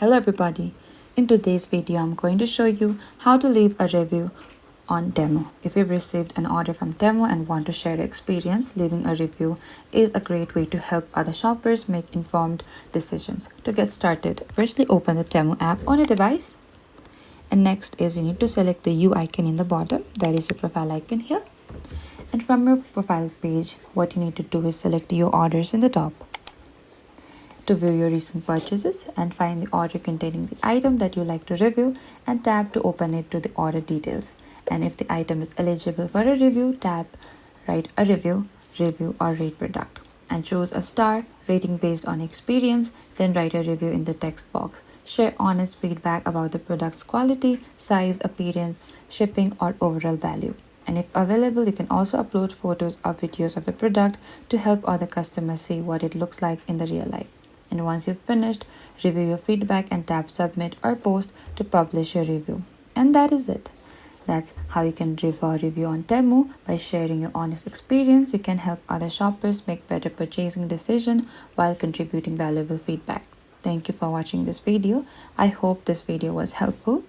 Hello everybody. In today's video, I'm going to show you how to leave a review on Temu. If you've received an order from Temu and want to share your experience, leaving a review is a great way to help other shoppers make informed decisions. To get started, firstly open the Temu app on a device. And next is you need to select the U icon in the bottom, that is your profile icon here. And from your profile page, what you need to do is select your orders in the top to view your recent purchases and find the order containing the item that you like to review and tap to open it to the order details. And if the item is eligible for a review, tap write a review or rate product and choose a star rating based on experience, then write a review in the text box. Share honest feedback about the product's quality, size, appearance, shipping or overall value. And if available, you can also upload photos or videos of the product to help other customers see what it looks like in the real life. And once you've finished, review your feedback and tap submit or post to publish your review. And that is it. That's how you can leave a review on Temu. By sharing your honest experience, you can help other shoppers make better purchasing decisions while contributing valuable feedback. Thank you for watching this video. I hope this video was helpful.